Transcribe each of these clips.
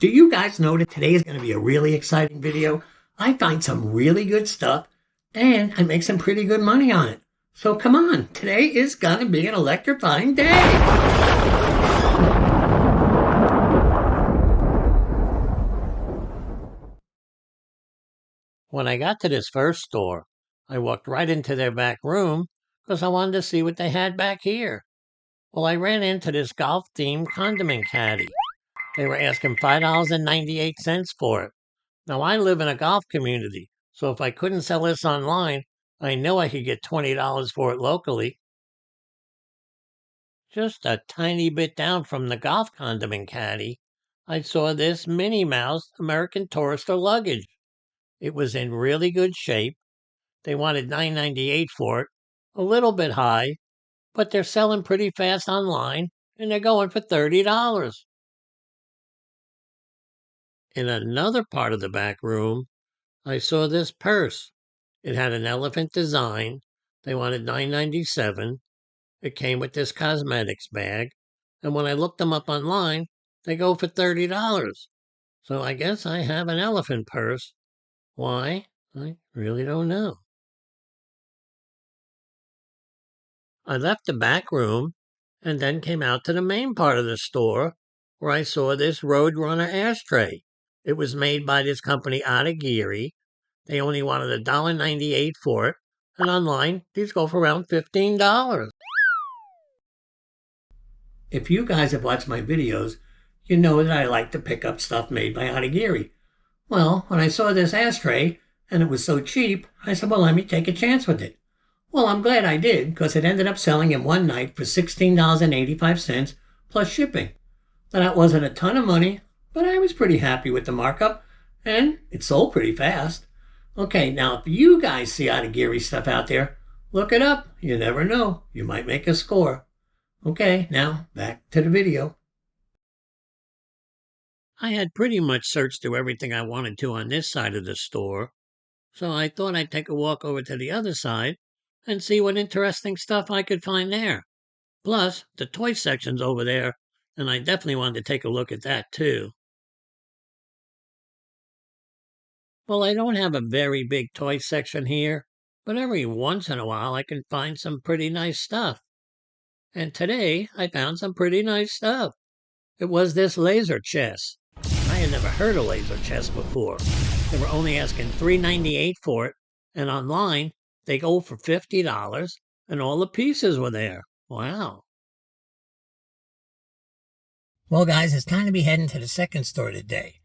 Do you guys know that today is going to be a really exciting video? I find some really good stuff and I make some pretty good money on it. So come on, today is going to be an electrifying day. When I got to this first store, I walked right into their back room because I wanted to see what they had back here. Well, I ran into this golf-themed condiment caddy. They were asking $5.98 for it. Now, I live in a golf community, so if I couldn't sell this online, I know I could get $20 for it locally. Just a tiny bit down from the golf condiment caddy, I saw this Minnie Mouse American Tourister luggage. It was in really good shape. They wanted $9.98 for it, a little bit high, but they're selling pretty fast online, and they're going for $30. In another part of the back room, I saw this purse. It had an elephant design. They wanted $9.97. It came with this cosmetics bag. And when I looked them up online, they go for $30. So I guess I have an elephant purse. Why? I really don't know. I left the back room and then came out to the main part of the store where I saw this Roadrunner ashtray. It was made by this company out of Geary. They only wanted $1.98 for it, and online these go for around $15. If you guys have watched my videos, you know that I like to pick up stuff made by Otagiri. Well, when I saw this ashtray and it was so cheap, I said, well, let me take a chance with it. Well, I'm glad I did because it ended up selling in one night for $16.85 plus shipping. Now, that wasn't a ton of money, but I was pretty happy with the markup, and it sold pretty fast. Okay, now if you guys see Otagiri stuff out there, look it up. You never know. You might make a score. Okay, now back to the video. I had pretty much searched through everything I wanted to on this side of the store, so I thought I'd take a walk over to the other side and see what interesting stuff I could find there. Plus, the toy section's over there, and I definitely wanted to take a look at that too. Well, I don't have a very big toy section here, but every once in a while I can find some pretty nice stuff. And today I found some pretty nice stuff. It was this laser chess. I had never heard of laser chess before. They were only asking $3.98 for it, and online they go for $50, and all the pieces were there. Wow. Well, guys, it's time to be heading to the second store today.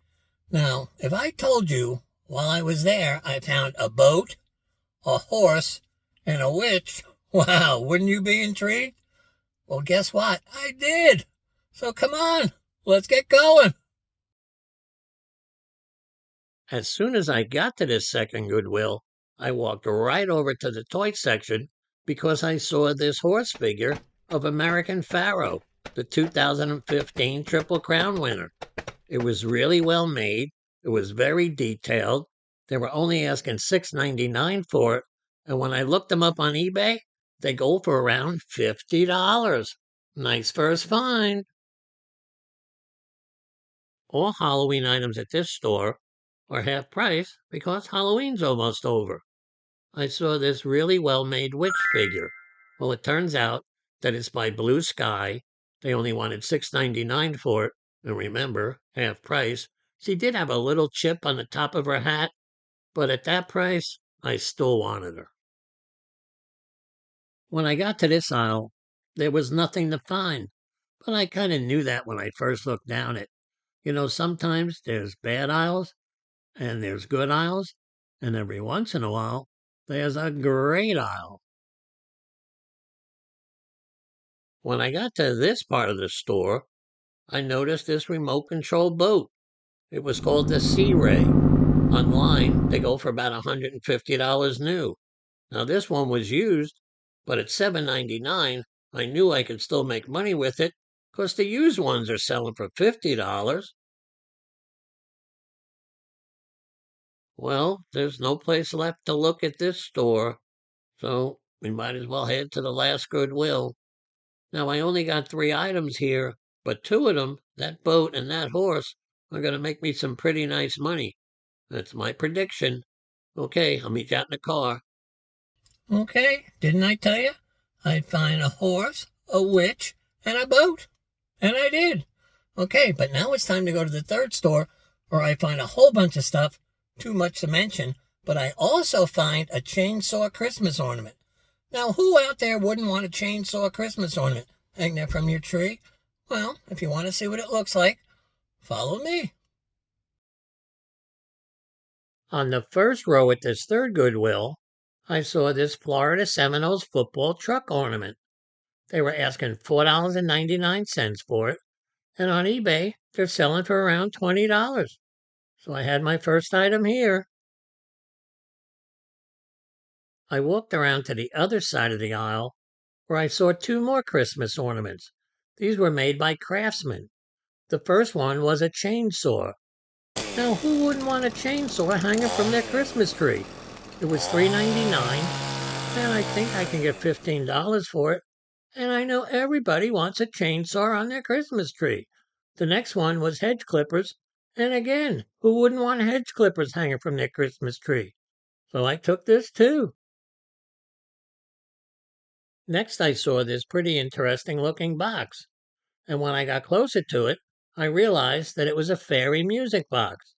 Now, if I told you while I was there I found a boat, a horse, and a witch, wow, wouldn't you be intrigued? Well, guess what? I did. So come on, let's get going. As soon as I got to this second Goodwill, I walked right over to the toy section because I saw this horse figure of American Pharaoh, the 2015 Triple Crown winner. It was really well made. It was very detailed. They were only asking $6.99 for it, and when I looked them up on eBay, they go for around $50. Nice first find. All Halloween items at this store are half price because Halloween's almost over. I saw this really well-made witch figure. Well, it turns out that it's by Blue Sky. They only wanted $6.99 for it, and remember, half price. She did have a little chip on the top of her hat, but at that price, I still wanted her. When I got to this aisle, there was nothing to find, but I kind of knew that when I first looked down it. You know, sometimes there's bad aisles and there's good aisles, and every once in a while, there's a great aisle. When I got to this part of the store, I noticed this remote control boat. It was called the Sea Ray. Online, they go for about $150 new. Now, this one was used, but at $7.99, I knew I could still make money with it because the used ones are selling for $50. Well, there's no place left to look at this store, so we might as well head to the last Goodwill. Now, I only got 3 items here, but 2 of them, that boat and that horse, are going to make me some pretty nice money. That's my prediction. Okay, I'll meet you out in the car. Okay, didn't I tell you? I'd find a horse, a witch, and a boat. And I did. Okay, but now it's time to go to the third store where I find a whole bunch of stuff, too much to mention, but I also find a chainsaw Christmas ornament. Now, who out there wouldn't want a chainsaw Christmas ornament hanging there from your tree? Well, if you want to see what it looks like, follow me. On the first row at this third Goodwill, I saw this Florida Seminoles football truck ornament. They were asking $4.99 for it, and on eBay, they're selling for around $20. So I had my first item here. I walked around to the other side of the aisle, where I saw two more Christmas ornaments. These were made by craftsmen. The first one was a chainsaw. Now, who wouldn't want a chainsaw hanging from their Christmas tree? It was $3.99, and I think I can get $15 for it. And I know everybody wants a chainsaw on their Christmas tree. The next one was hedge clippers, and again, who wouldn't want hedge clippers hanging from their Christmas tree? So I took this too. Next, I saw this pretty interesting looking box, and when I got closer to it, I realized that it was a fairy music box.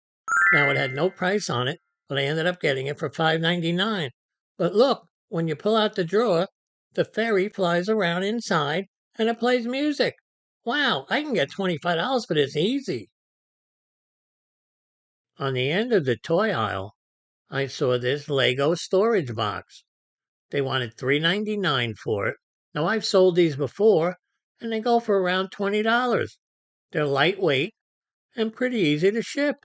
Now, it had no price on it, but I ended up getting it for $5.99. But look, when you pull out the drawer, the fairy flies around inside and it plays music. Wow, I can get $25 for this easy. On the end of the toy aisle, I saw this Lego storage box. They wanted $3.99 for it. Now, I've sold these before, and they go for around $20. They're lightweight and pretty easy to ship.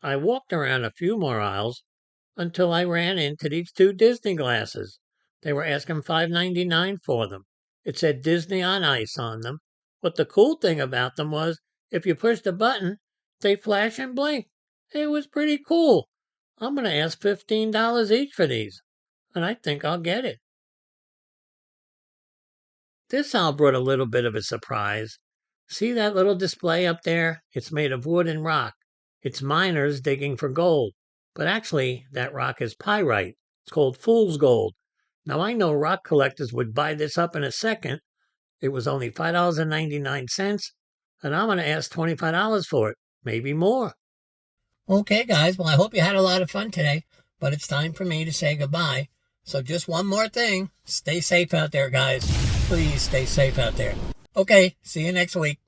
I walked around a few more aisles until I ran into these two Disney glasses. They were asking $5.99 for them. It said Disney on Ice on them. But the cool thing about them was, if you push the button, they flash and blink. It was pretty cool. I'm going to ask $15 each for these, and I think I'll get it. This aisle brought a little bit of a surprise. See that little display up there? It's made of wood and rock. It's miners digging for gold. But actually, that rock is pyrite. It's called fool's gold. Now, I know rock collectors would buy this up in a second. It was only $5.99, and I'm going to ask $25 for it, maybe more. Okay, guys, well, I hope you had a lot of fun today, but it's time for me to say goodbye. So just one more thing. Stay safe out there, guys. Please stay safe out there. Okay, see you next week.